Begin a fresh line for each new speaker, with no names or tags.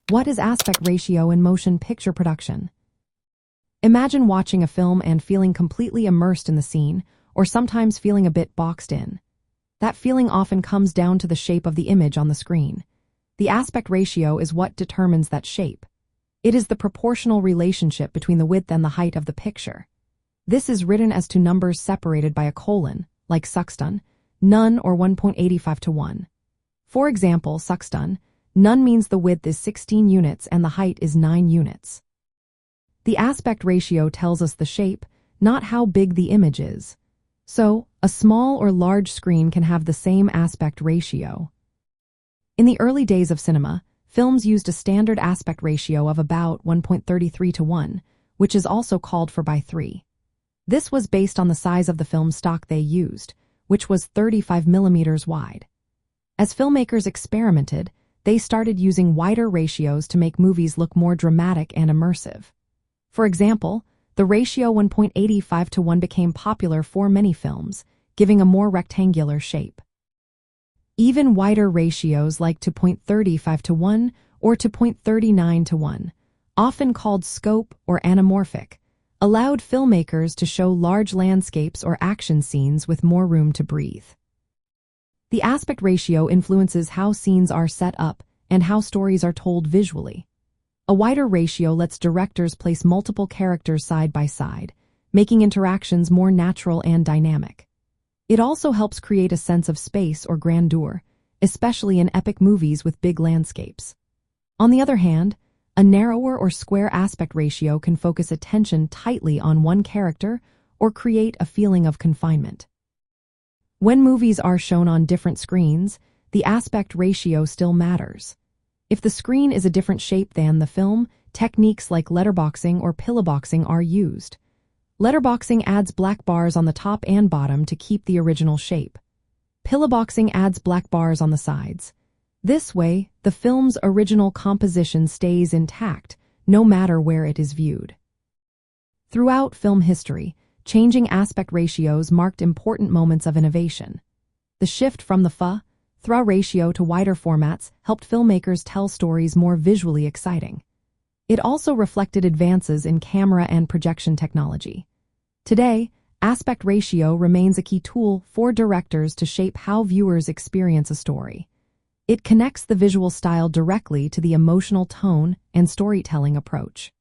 What is aspect ratio in motion picture production? Imagine watching a film and feeling completely immersed in the scene, or sometimes feeling a bit boxed in. That feeling often comes down to the shape of the image on the screen. The aspect ratio is what determines that shape. It is the proportional relationship between the width and the height of the picture. This is written as two numbers separated by a colon, like sexton, none or 1.85 to 1. For example, sexton, none means the width is 16 units and the height is 9 units. The aspect ratio tells us the shape, not how big the image is. So, a small or large screen can have the same aspect ratio. In the early days of cinema, films used a standard aspect ratio of about 1.33 to 1, which is also called 4:3. This was based on the size of the film stock they used, which was 35 millimeters wide. As filmmakers experimented, they started using wider ratios to make movies look more dramatic and immersive. For example, the ratio 1.85 to 1 became popular for many films, giving a more rectangular shape. Even wider ratios like 2.35 to 1 or 2.39 to 1, often called scope or anamorphic, allowed filmmakers to show large landscapes or action scenes with more room to breathe. The aspect ratio influences how scenes are set up and how stories are told visually. A wider ratio lets directors place multiple characters side by side, making interactions more natural and dynamic. It also helps create a sense of space or grandeur, especially in epic movies with big landscapes. On the other hand, a narrower or square aspect ratio can focus attention tightly on one character or create a feeling of confinement. When movies are shown on different screens, the aspect ratio still matters. If the screen is a different shape than the film, techniques like letterboxing or pillowboxing are used. Letterboxing adds black bars on the top and bottom to keep the original shape. Pillowboxing adds black bars on the sides. This way, the film's original composition stays intact, no matter where it is viewed. Throughout film history, changing aspect ratios marked important moments of innovation. The shift from the 4:3 ratio to wider formats helped filmmakers tell stories more visually exciting. It also reflected advances in camera and projection technology. Today, aspect ratio remains a key tool for directors to shape how viewers experience a story. It connects the visual style directly to the emotional tone and storytelling approach.